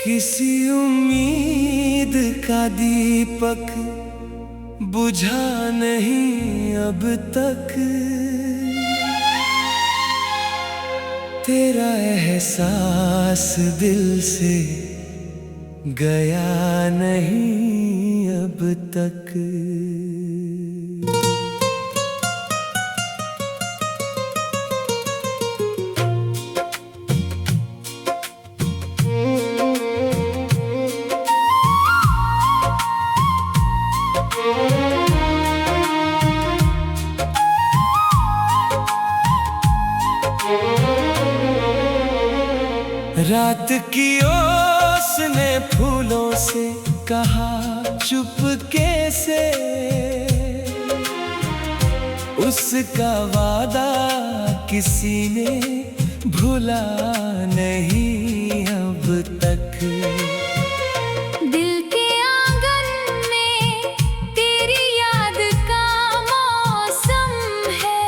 किसी उम्मीद का दीपक बुझा नहीं अब तक, तेरा एहसास दिल से गया नहीं अब तक। रात की ओस ने फूलों से कहा चुपके से, उसका वादा किसी ने भूला नहीं अब तक। दिल के आंगन में तेरी याद का मौसम है,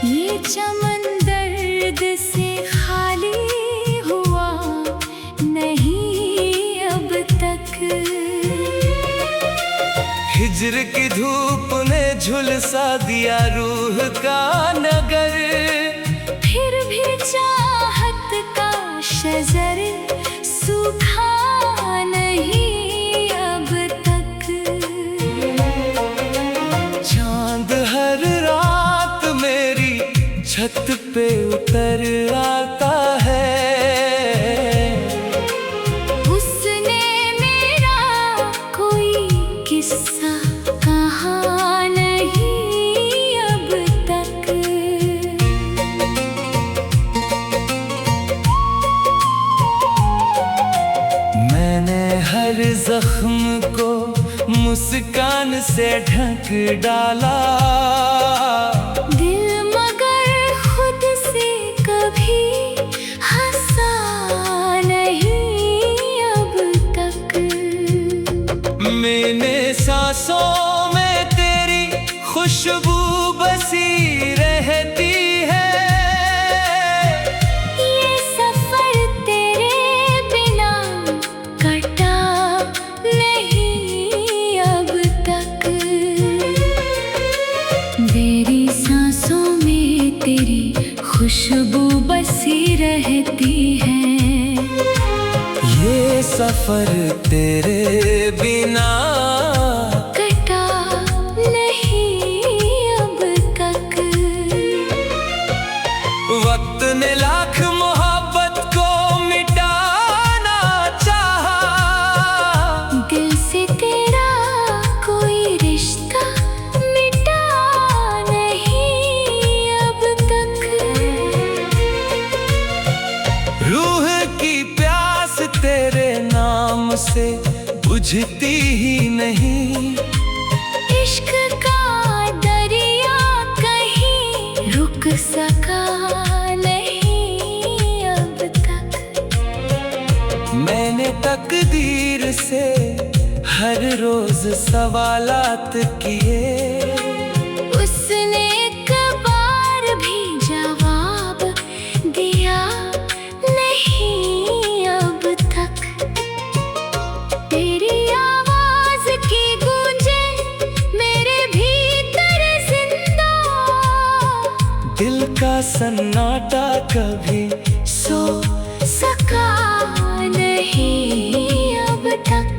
ये चमन दर्द से खाली हुआ नहीं अब तक। हिज्र की धूप ने झुलसा दिया रूह का नगर, फिर भी चाहत का शजर सूखा नहीं अब तक। चांद हर रात मेरी छत पे उतर आता है, उसने मेरा कोई किस्सा कहा नहीं अब तक। मैंने हर जख्म को मुस्कान से ढक डाला, दिल मगर खुद से कभी हंसा नहीं अब तक। मैंने सांसों में तेरी खुशबू बसी रहती है, ये सफर तेरे बिना कटा नहीं अब तक। मेरी सांसों में तेरी खुशबू बसी रहती है, ये सफर तेरे बिना कटा नहीं अब तक। वक्त ने लाख मोहब्बत को मिटाना चाहा, दिल से तेरा कोई रिश्ता मिटा नहीं अब तक। रूह की प्यास तेरे नाम से बुझती ही नहीं, इश्क का दरिया कहीं रुक सका नहीं अब तक। मैंने तकदीर से हर रोज सवालात किए, उसने एक बार भी जवाब दिया नहीं अब तक। तेरी आवाज की गूंजे मेरे भीतर जिंदा, दिल का सन्नाटा कभी सो सका नहीं अब तक।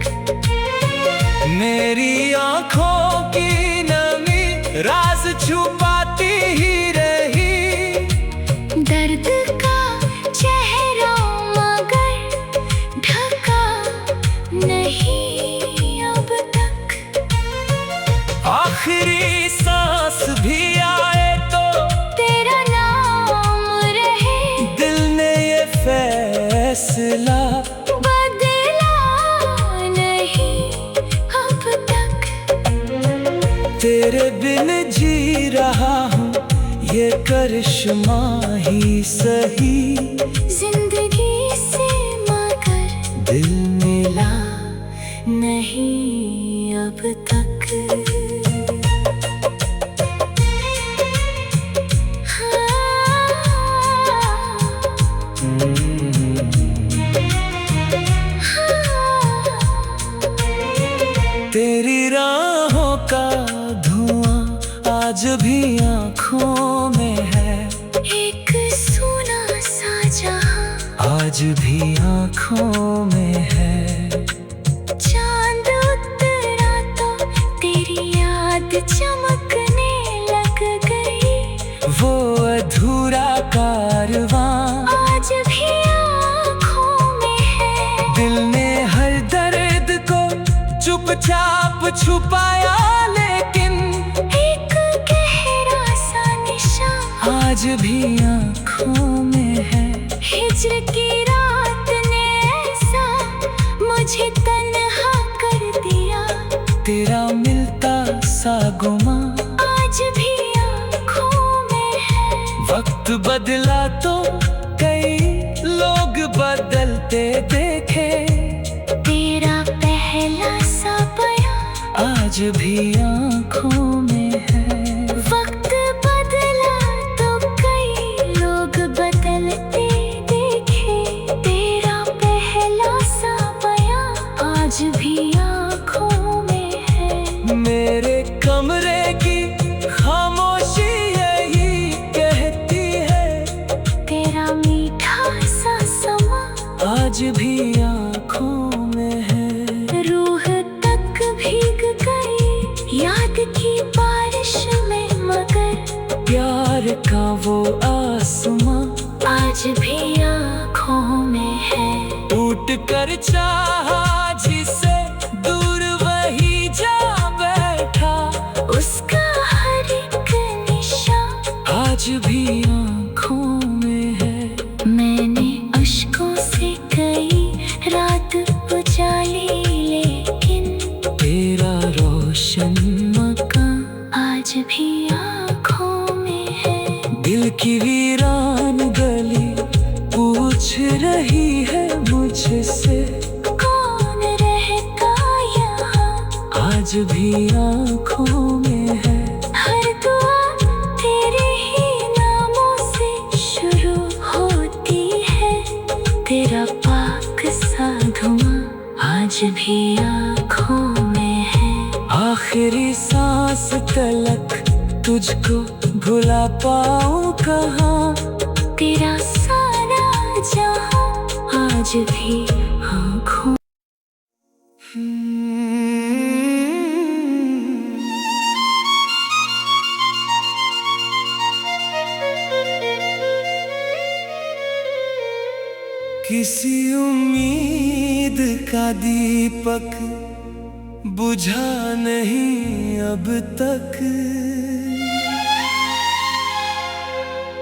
मेरी आँखों की नमी राज छुपाती ही रही, दर्द का चेहरा मगर ढका नहीं अब तक। आखिरी सांस भी आए तो तेरा नाम रहे, दिल ने ये फैसला बदला नहीं अब तक। तेरे बिन जी रहा हूँ ये करिश्मा ही सही, जिंदगी से मगर दिल मिला नहीं। तेरी राहों का धुआं आज भी आँखों में है। एक सूना सा जहां आज भी आँखों में है। चांद उतरा तो तेरी याद चमकने लग गई। वो अधूरा कारवां आज भी आँखों में है। दिल ने हर दर्द को चुपचाप छुपाया, लेकिन एक गहरा सा निशान आज भी आँखों में है। हिज्र की रात ने ऐसा मुझे तन्हा कर दिया। तेरा मिलता सा गुमा आज भी आँखों में है। वक्त बदला तो कई लोग बदलते देखे। तेरा पहला सा बयां आज भी आँखों में है। वक्त बदला तो कई लोग बदलते देखे। तेरा पहला सा बयां आज भी आँखों में है। मेरे कमरे की खामोशी यही कहती है। तेरा मीठा सा समा आज भी आँखों में है। रूह तक भीग गई याद की बारिश में, मगर प्यार का वो आसमां आज भी आँखों में है। टूट कर चाहा जिसे दूर वही जा बैठा। उसका हर एक निशान आज भी आँखों में है। मैंने अश्कों से कई रात उजाली, लेकिन तेरा रोशन मकान आज भी आँखों में है। दिल की वीरान गली पूछ रही है मुझसे, कौन रहता यहाँ आज भी आँखों में है। हर दुआ तेरे ही नामों से शुरू होती है। तेरा पाक सा धुआं आज भी आँखों में है। आखिरी सांस तलक तुझको भुला पाऊं कहाँ। तेरा सारा जहां आज भी आँखों किसी उम्मीद का दीपक बुझा नहीं अब तक।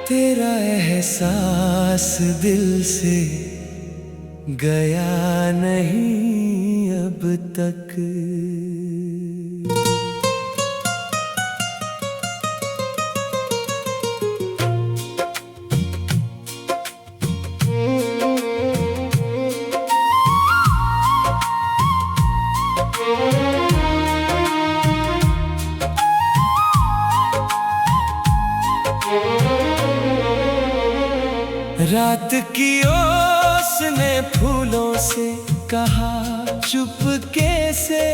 तेरा एहसास दिल से गया नहीं अब तक। रात की ओस ने फूलों से कहा चुपके से,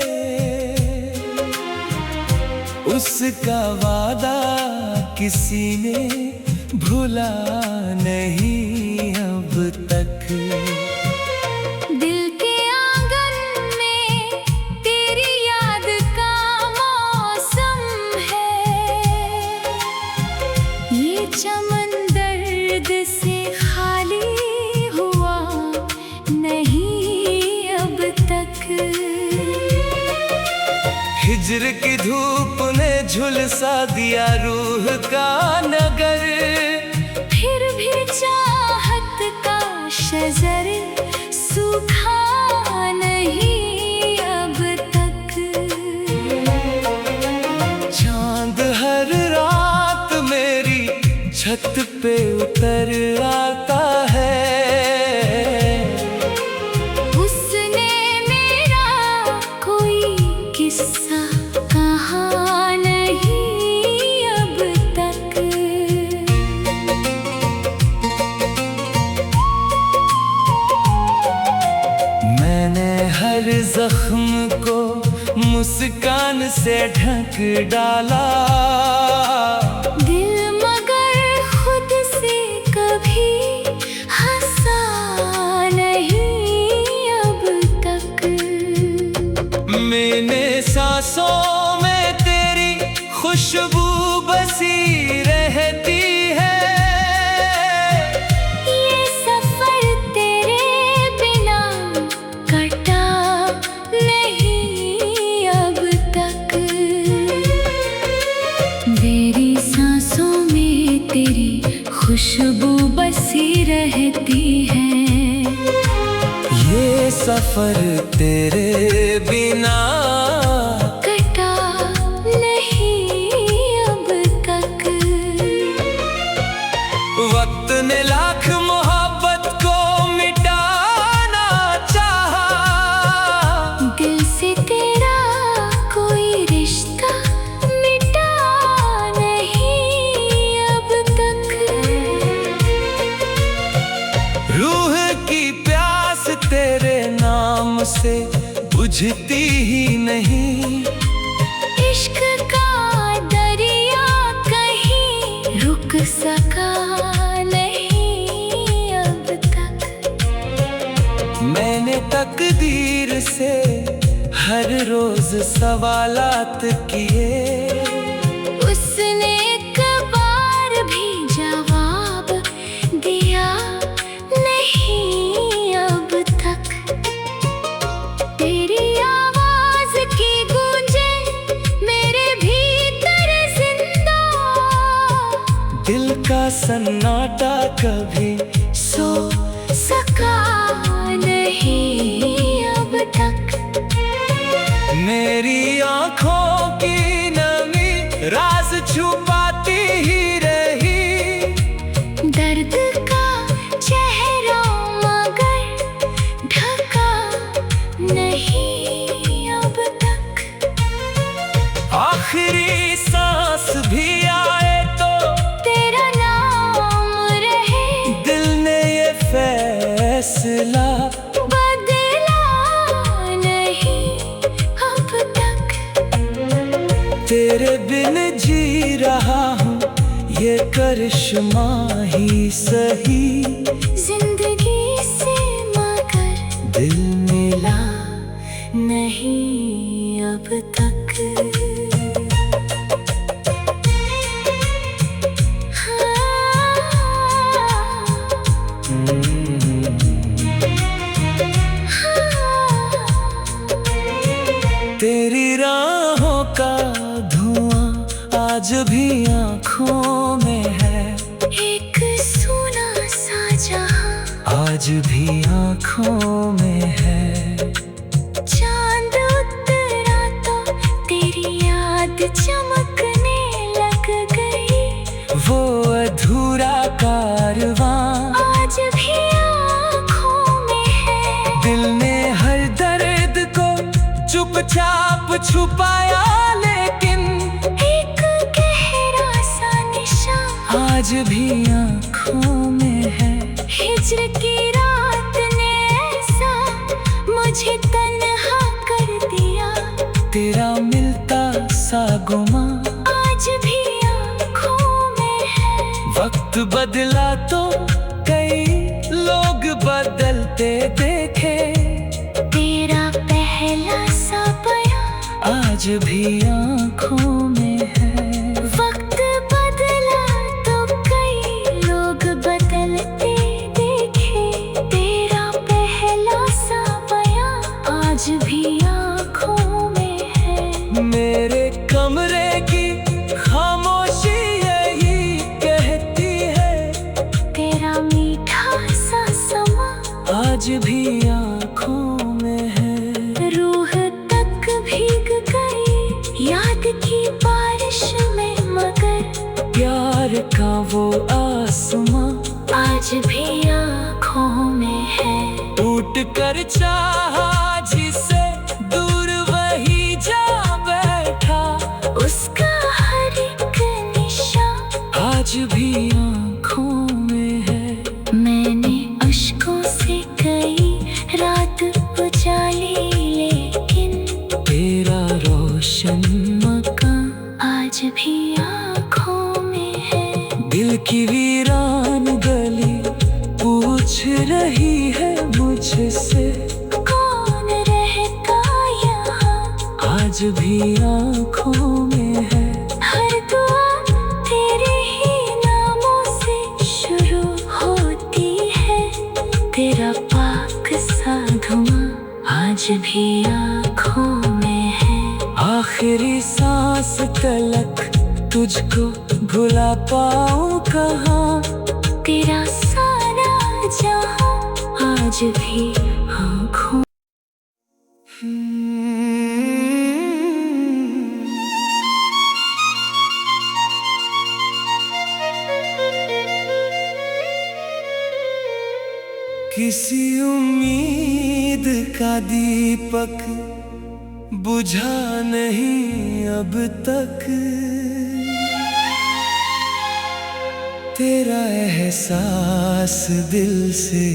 उसका वादा किसी ने भुला नहीं अब तक। दिल के आंगन में तेरी याद का मौसम है। ये चमन दर्द से खाली हुआ नहीं अब तक। हिज्र की धूप ने झुलसा दिया रूह का नगर। फिर भी चाहत का शजर सूखा नहीं अब तक। चांद हर रात मेरी छत पे उतर आता है। उसने मेरा कोई किस्सा कहा नहीं अब तक। मैंने हर जख्म को मुस्कान से ढक डाला। दिल मगर खुद से कभी हंसा नहीं अब तक। मैंने सांसों में तेरी खुशबू बसी रहती है। ये सफर तेरे बिना कटा नहीं अब तक। मेरी सांसों में तेरी खुशबू बसी रहती है। ये सफर तेरे बिना कटा नहीं अब तक। वक्त ने लाख मोहब्बत को मिटाना चाहा। दिल से तेरा कोई रिश्ता मिटा नहीं अब तक। रूह की प्यास तेरे नाम से बुझती ही नहीं। इश्क का दरिया कहीं रुक सका नहीं अब तक। मैंने तकदीर से हर रोज सवालात किए। उसने एक बार भी जवाब दिया नहीं अब तक। तेरी आवाज की गूंजे मेरे भीतर जिंदा। दिल का सन्नाटा कभी सो सका नहीं अब तक। मेरी आंखों की नमी राज छुपाती ही रही। दर्द का चेहरा मगर ढका नहीं अब तक। आखिरी सांस भी आए तो तेरा नाम रहे। दिल ने ये फैसला बदला नहीं अब तक। तेरे बिन जी रहा हूँ ये करिश्मा ही सही। जिंदगी से मगर दिल मिला नहीं अब तक। तेरी राहों का धुआं आज भी आँखों में है। एक सुना सा जहां आज भी आँखों में है। चांद उतरा तो तेरी याद चमकने लग गई। वो अधूरा कारवां आज भी आँखों में है। दिल ने हर दर्द को चुपचाप छुपाया, लेकिन एक गहरा सा निशान आज भी आँखों में है। हिज्र की रात ने ऐसा मुझे तन्हा कर दिया। तेरा मिलता सा गुमा आज भी आँखों में है। वक्त बदला तो कई लोग बदलते देखे। तेरा पहला सा बयां आज भी आँखों में है। वक्त बदला तो कई लोग बदलते देखे। तेरा पहला सा बयां आज भी आँखों में है। मेरे कमरे की खामोशी यही कहती है। तेरा मीठा सा समा आज भी आँखों में है। रूह तक भीग गई याद की बारिश में, मगर प्यार का वो आसमां आज भी आँखों में है। टूट कर चाहा जिसे दूर वही जा बैठा। उसका हर एक निशान आज भी आँखों में है। मैंने अश्कों से कई रात उजाली, लेकिन तेरा की वीरान गली पूछ रही है मुझसे, कौन रहता यहाँ आज भी आँखों में है। हर दुआ तेरे ही नामों से शुरू होती है। तेरा पाक सा धुआं आज भी आँखों में है। आखिरी सांस तलक तुझको भुला पाऊं कहाँ, तेरा सारा जहां आज भी आँखों। किसी उम्मीद का दीपक बुझा नहीं अब तक, तेरा एहसास दिल से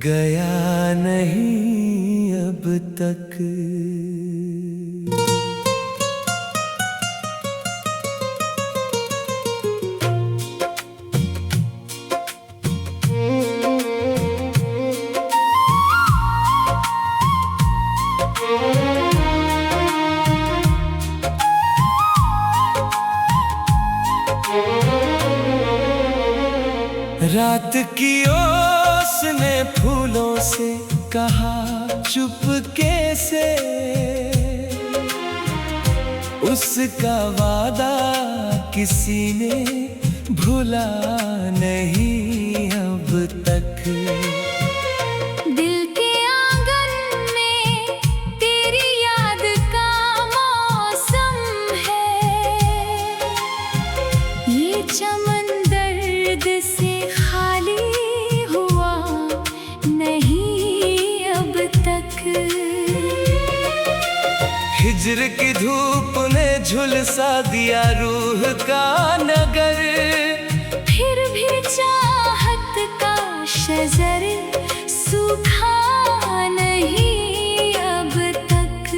गया नहीं अब तक। रात की ओस ने फूलों से कहा चुपके से, उसका वादा किसी ने भुला नहीं अब तक। दिल के आंगन में तेरी याद का मौसम है। ये चमन दर्द से खाली हुआ नहीं अब तक। हिज्र की धूप ने झुलसा दिया रूह का नगर, फिर भी चाहत का शजर सूखा नहीं अब तक।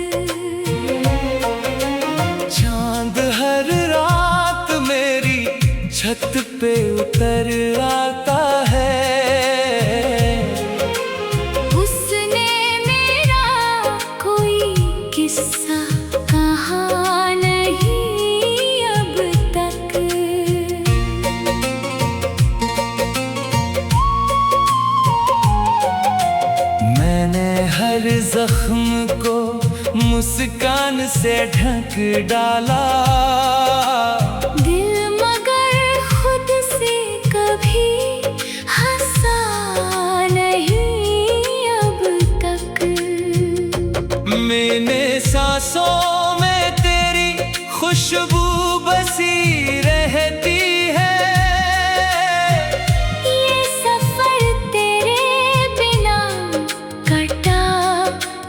चांद हर रात मेरी छत पे उतर आता है, उसने मेरा कोई किस्सा कहा नहीं अब तक। मैंने हर जख्म को मुस्कान से ढक डाला, दिल मगर खुद से कभी हंसा नहीं अब तक। मैंने सांसों में तेरी खुशबू बसी रहती है, ये सफर तेरे बिना कटा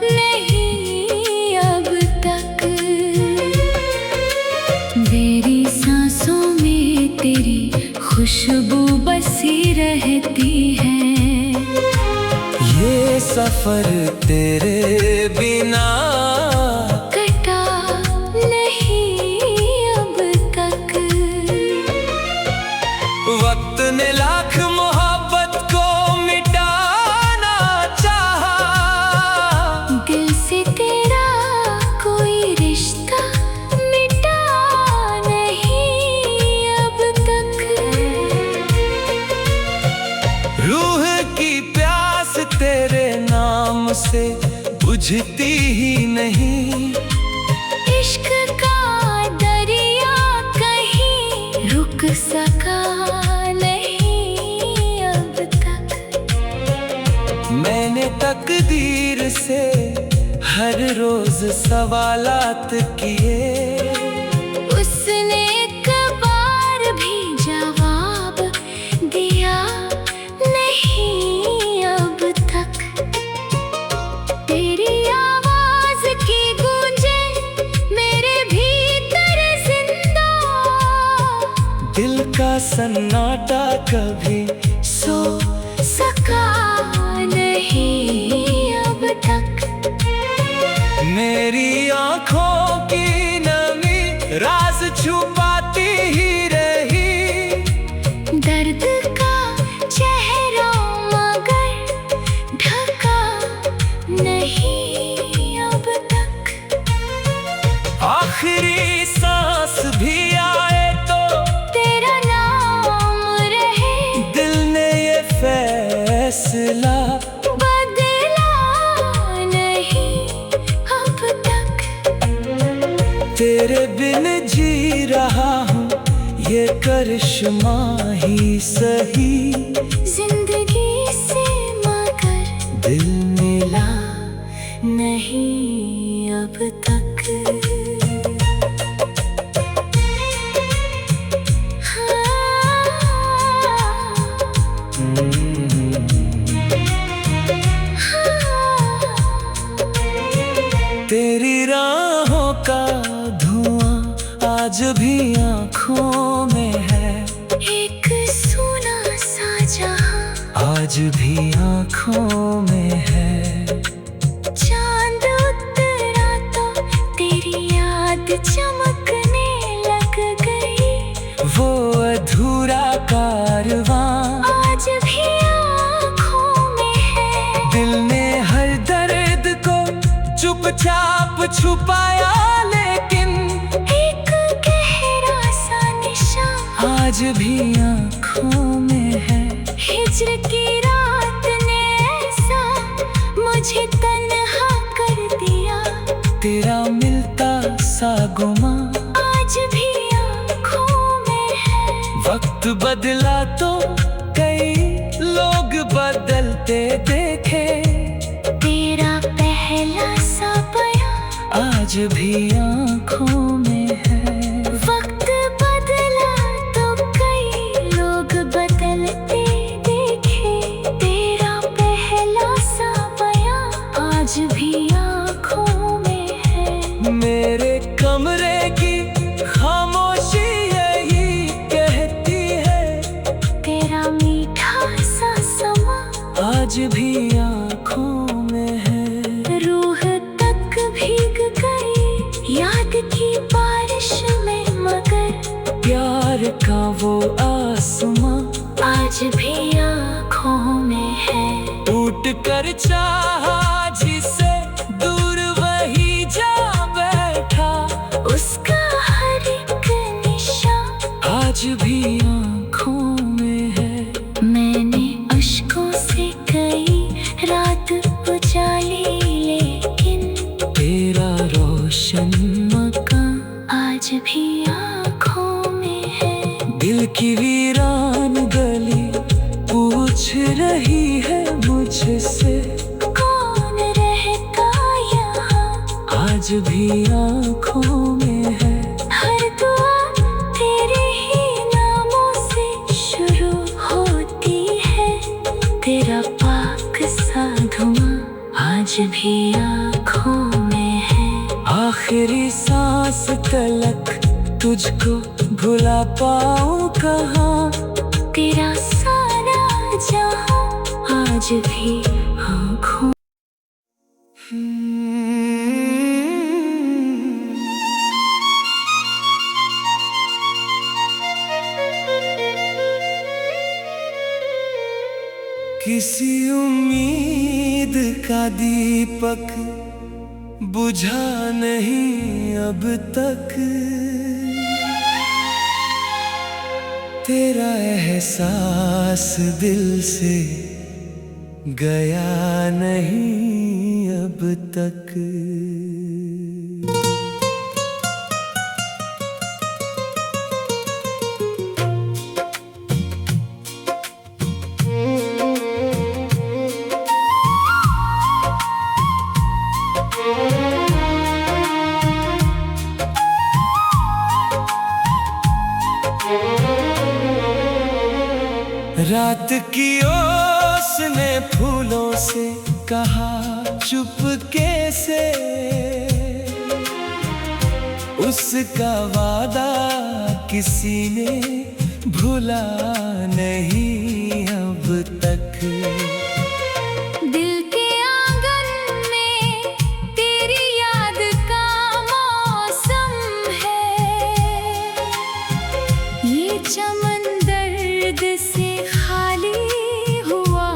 नहीं अब तक। मेरी सांसों में तेरी खुशबू बसी रहती है, ये सफर तेरे बिना कटा नहीं अब तक। वक्त ने लाख मोहब्बत को मिटाना चाहा, दिल से तेरा कोई रिश्ता मिटा नहीं अब तक। रूह की प्यास तेरे नाम से बुझती ही नहीं, इश्क का दरिया कहीं रुक सका नहीं अब तक। मैंने तकदीर से हर रोज सवालात किए, उसने एक बार भी जवाब दिया नहीं अब तक। तेरी आवाज की गूंजे मेरे भीतर जिंदा, दिल का सन्नाटा कभी सो सका नहीं अब तक। मेरी आँखों की नमी राज छुपाती ही रही, तेरे बिन जी रहा हूँ, ये करिश्मा ही सही। जिंदगी से मगर दिल मिला नहीं अब तक। तेरी राहों का धुआं आज भी आँखों में है। एक सुना सा जहां आज भी आँखों में है। चांद उतरा तो तेरी याद चमकने लग गई। वो अधूरा कारवां आज भी आँखों में है। दिल ने हर दर्द को चुपचाप छुपाया, लेकिन एक गहरा सा निशान आज भी आँखों में है। हिज्र की रात ने ऐसा मुझे तन्हा कर दिया। तेरा मिलता सा गुमा आज भी आँखों में है। वक्त बदला तो कई लोग बदलते देखे। तेरा पहला सा बयां आज भी आँखों में है। वक्त बदला तो कई लोग बदलते देखे। तेरा पहला सा बयां आज भी आँखों में है। मेरे कमरे की खामोशी यही कहती है। तेरा मीठा सा समा आज भी आँखों में है। रूह तक भीग गई याद की बारिश में, मगर प्यार का वो आसमां आज भी आँखों में है। टूट कर चाहा जिसे दूर वही जा बैठा। उसका हर एक निशान आज भी आँखों में है। मैंने अश्कों से कई रात उजाली, लेकिन तेरा रोशन मकान आज भी आँखों में है। दिल की वीरान गली पूछ रही है मुझसे। कौन रहता यहाँ आज भी आँखों में है। हर दुआ तेरे ही नामों से शुरू होती है। तेरा पाक सा धुआं आज भी आँखों में है। आखिरी सांस तलक तुझको भुला पाऊं कहाँ। तेरा सारा जहां आज भी आँखों किसी उम्मीद का दीपक बुझा नहीं अब तक। तेरा एहसास दिल से गया नहीं अब तक। रात की ओस ने फूलों से कहा चुपके से। उसका वादा किसी ने भूला नहीं अब तक। दिल के आंगन में तेरी याद का मौसम है। ये चमन दर्द से खाली हुआ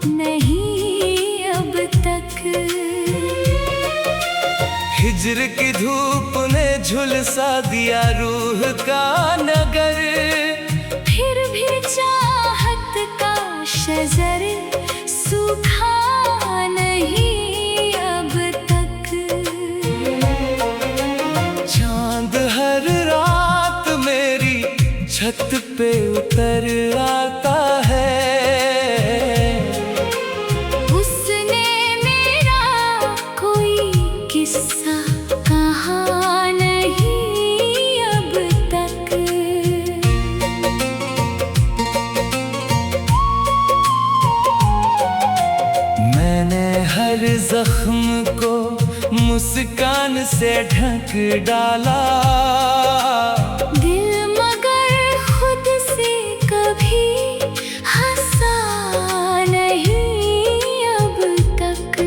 नहीं अब तक। हिज्र की धूप ने झुलसा दिया रूह का नगर। फिर भी चाहत का शजर सूखा नहीं अब तक। पे उतर आता है। उसने मेरा कोई किस्सा कहा नहीं अब तक। मैंने हर जख्म को मुस्कान से ढक डाला। दिल मगर खुद से कभी हंसा नहीं अब तक।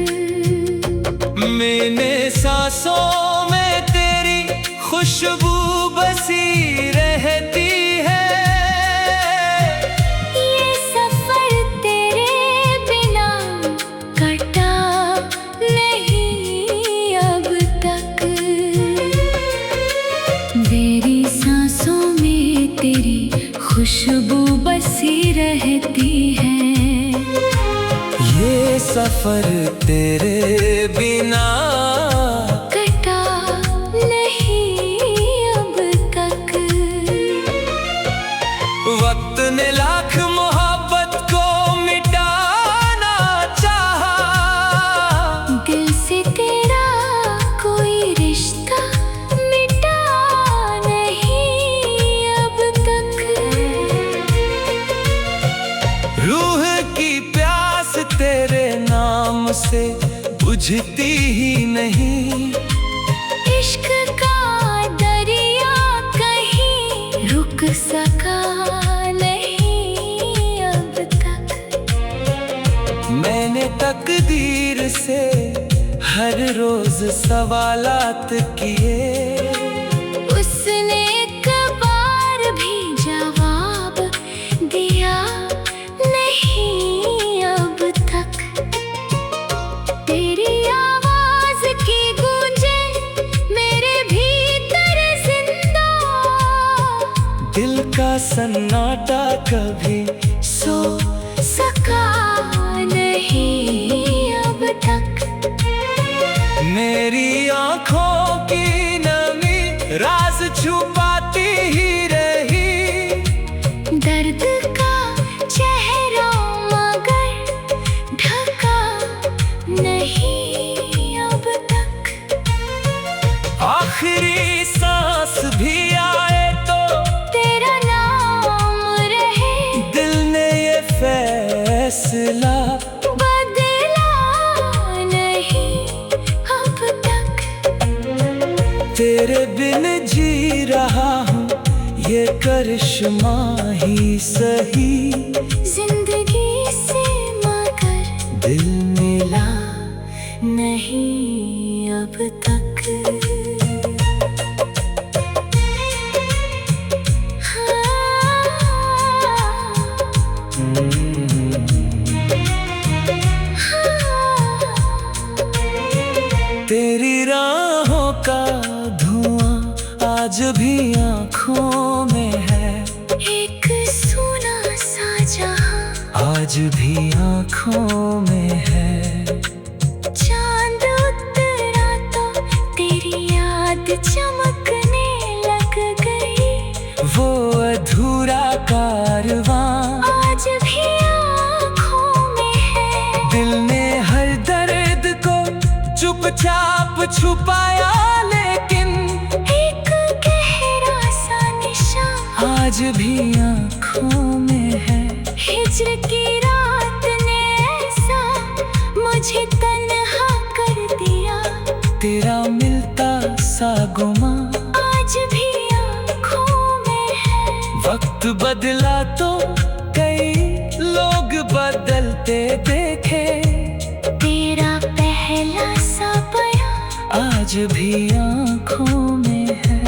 मैंने सांसों में तेरी खुशबू बसी रहती है। ये सफर तेरे बिना कटा नहीं अब तक। मेरी सांसों में तेरी खुशबू बसी रहती है। ये सफर तेरे बिना कटा नहीं अब तक। वक्त ने लाख मोहब्बत को मिटाना चाहा। दिल से तेरा कोई रिश्ता मिटा नहीं अब तक। रूह की प्यास तेरे नाम से बुझती ही नहीं। इश्क का दरिया कहीं रुक सका नहीं अब तक। मैंने तकदीर से हर रोज सवालात किए। उसने एक बार भी जवाब दिया नहीं अब तक। तेरी आवाज की गूंजे मेरे भीतर जिंदा। दिल का सन्नाटा कभी सो सका नहीं अब तक। मेरी आँखों की नमी राज छुपाती ही रही। दर्द का चेहरा मगर ढका नहीं अब तक। आखिरी सांस भी आए तो तेरा नाम रहे। दिल ने ये फैसला बदला नहीं अब तक। तेरे बिन जी रहा हूँ ये करिश्मा ही सही। जिंदगी से मगर दिल मिला नहीं अब तक। तेरी राहों का धुआं आज भी आँखों में है। एक सूना सा जहां आज भी आँखों में है। चांद उतरा तो तेरी याद चमकने लग गई। वो अधूरा कारवां आज भी आँखों में है। दिल ने हर दर्द को चुपचाप छुपाया, लेकिन एक गहरा सा निशान आज भी आँखों में है। हिज्र की रात ने ऐसा मुझे तन्हा कर दिया। तेरा मिलता सा गुमा आज भी आँखों में है। वक्त बदला तो कई लोग बदलते देखे। तेरा पहला सा बयां आज भी आँखों में है।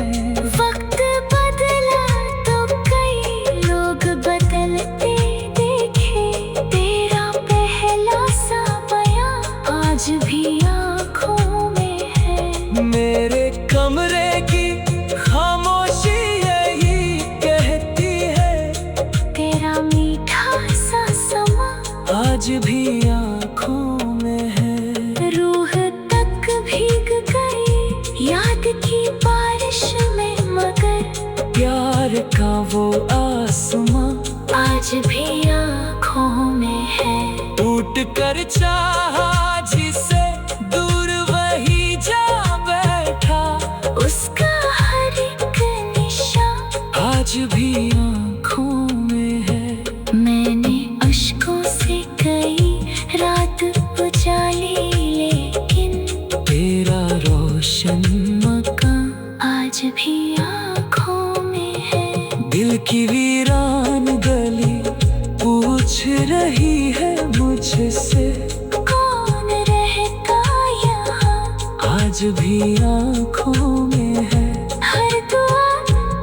वक्त बदला तो कई लोग बदलते देखे। तेरा पहला सा बयां आज भी आँखों में है। मेरे कमरे की खामोशी यही कहती है। तेरा मीठा सा समा आज भी आँखों में है। रूह तक भीग गई याद की बारिश में, मगर प्यार का वो आंसू कर चाहा जिसे दूर वही जा बैठा। उसका हर एक निशान आज भी आँखों में है। मैंने अश्कों से कई रात उजाली, लेकिन तेरा रोशन मकान आज भी आँखों में है। दिल की वीरान गली पूछ रही है मुझसे, कौन रहता यहाँ आज भी आँखों में है। हर दुआ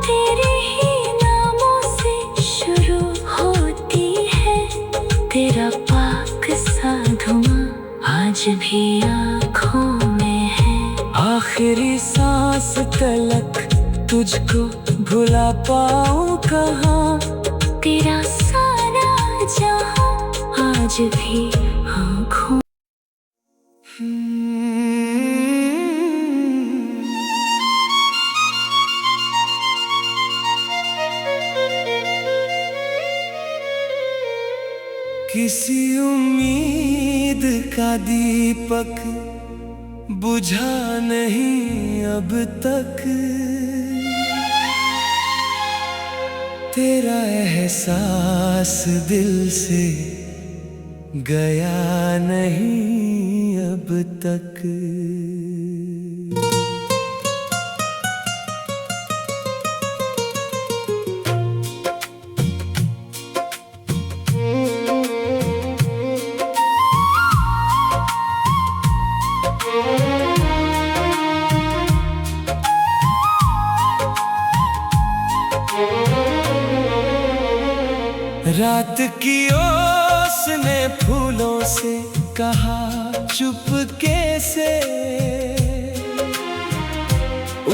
तेरे ही नामों से शुरू होती है। तेरा पाक सा धुआं आज भी आँखों में है। आखिरी सांस तलक तुझको भुला पाऊं कहाँ। तेरा सारा जहां आज भी आँखों किसी उम्मीद का दीपक बुझा नहीं अब तक। तेरा एहसास दिल से गया नहीं अब तक। रात की ओस ने फूलों से कहा चुपके से,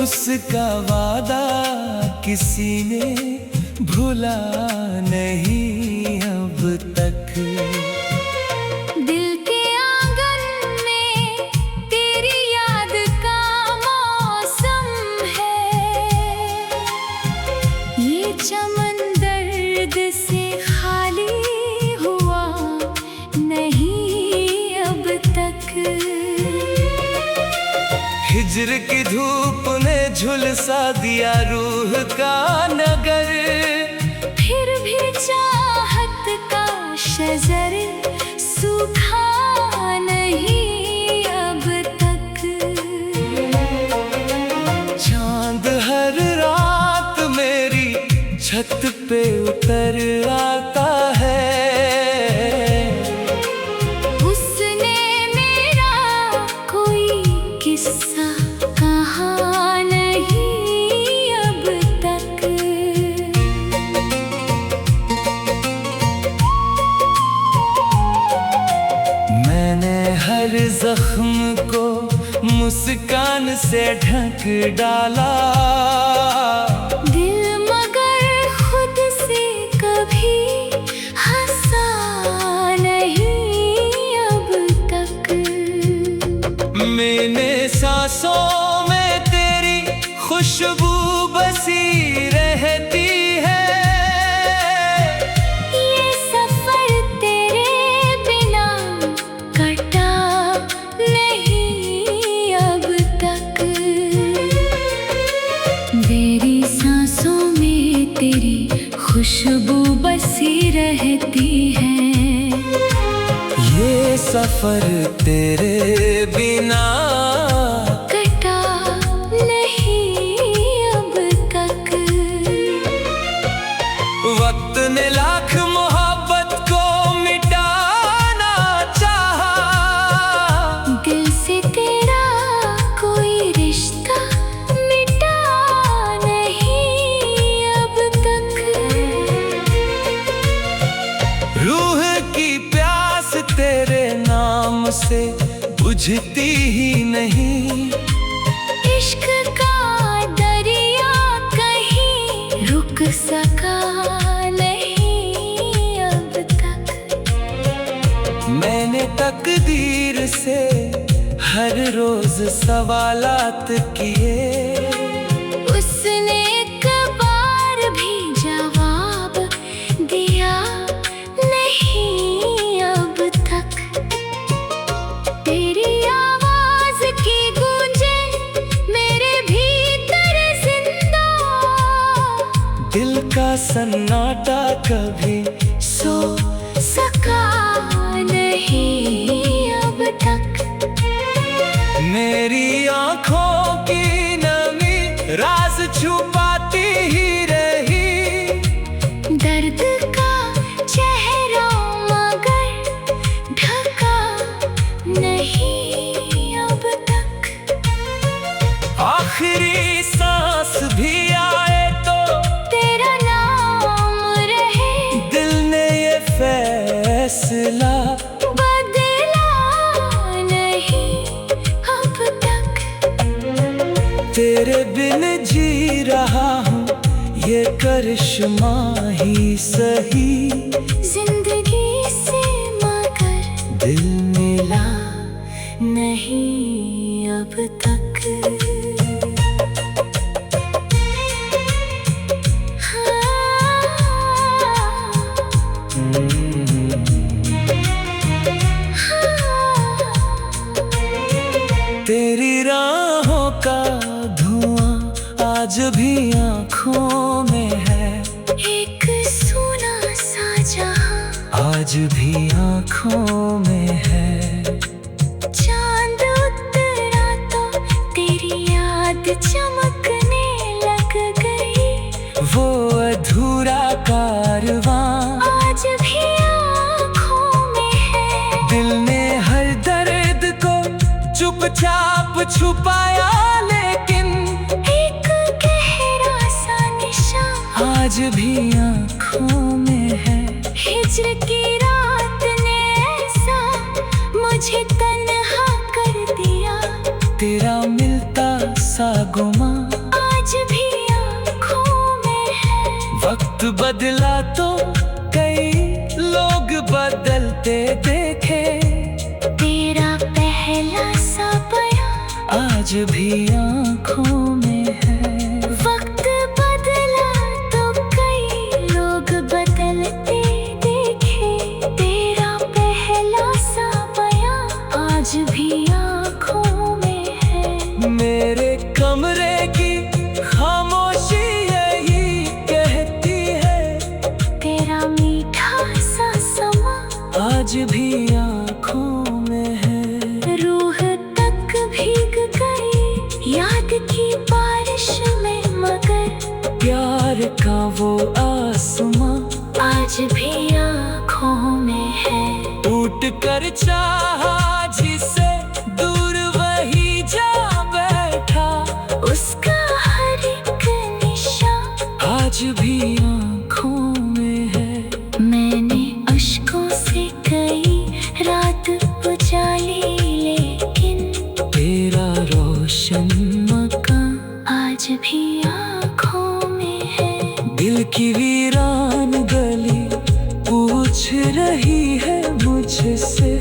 उसका वादा किसी ने भूला नहीं अब तक। दिल के आंगन में तेरी याद का मौसम है। ये चमन दर्द से खाली हुआ नहीं अब तक। हिज्र की धूप ने झुलसा दिया रूह का नगर। फिर भी चाहत का शजर सूखा नहीं अब तक। चांद हर रात मेरी छत पे उतर आता है। उसने मेरा कोई किस्सा कहा नहीं अब तक। मैंने हर जख्म को मुस्कान से ढक डाला। दिल मगर खुद से कभी हंसा नहीं अब तक। मैंने सांसों में तेरी खुशबू बसी रहती है। ये सफर तेरे बिना कटा नहीं अब तक। मेरी सांसों में तेरी खुशबू बसी रहती है। ये सफर तेरे बिना कटा नहीं अब तक। वक्त ने लाख मोहब्बत को मिटाना चाहा। दिल से तेरा कोई रिश्ता मिटा नहीं अब तक। रूह की प्यास तेरे नाम से बुझती ही नहीं। इश्क का दरिया कहीं रुक सका नहीं अब तक। मैंने तकदीर से हर रोज सवालात किए। उसने एक बार भी जवाब दिया नहीं अब तक। सन्नाटा कभी सो सका नहीं अब तक। मेरी आंखों की नमी राज छुपाती ही रही, दर्द का चेहरा मगर ढका नहीं अब तक। आखिरी सांस भी आए तो तेरा नाम रहे, दिल ने ये फैसला बदला नहीं अब तक। तेरे बिन जी रहा हूँ ये करिश्मा ही सही, जिंदगी से मगर दिल मिला नहीं अब तक। तेरी राहों का धुआं आज भी आँखों में है, एक सुना सा जहां आज भी आँखों में है। चांद उतरा तो तेरी याद चमकने लग गई, वो अधूरा कारवां आज भी आँखों में है। दिल ने हर दर्द को चुपचाप छुपाया, लेकिन एक गहरा सा निशान आज भी आँखों में है। हिज्र की रात ने ऐसा मुझे तन्हा कर दिया, तेरा मिलता सा गुमा आज भी आँखों में है। वक्त बदला तो कई लोग बदलते देखे, तेरा पहला सा बयां आज भी आँखों में है। वक्त बदला तो कई लोग बदलते देखे, तेरा पहला सा बयां आज भी आँखों में है। मेरे कमरे की खामोशी यही कहती है, तेरा मीठा सा समा आज भी आँखों में है। रूह तक भीग गई याद की बारिश में, मगर प्यार का वो आसमां आज भी आँखों में है। टूट कर चाहा जिसे दूर वही जा बैठा, उसका हर एक निशान आज भी आँखों में है। मैंने अश्कों से कई रात उजाली, लेकिन तेरा रोशन मकान आज भी आँखों में है। दिल की वीरान गली पूछ रही है मुझसे,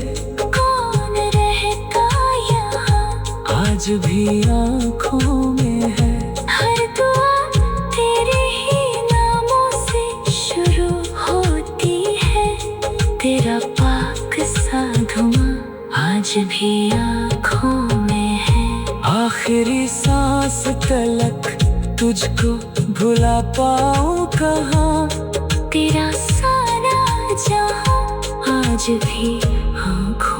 कौन रहता यहाँ आज भी आँखों में है। हर दुआ तेरे ही नामों से शुरू होती है, तेरा पाक सा धुआं आज भी आँखों में है। आखिरी सांस तलक तुझको भुला पाऊं कहाँ, तेरा सारा जहां आज भी आँखों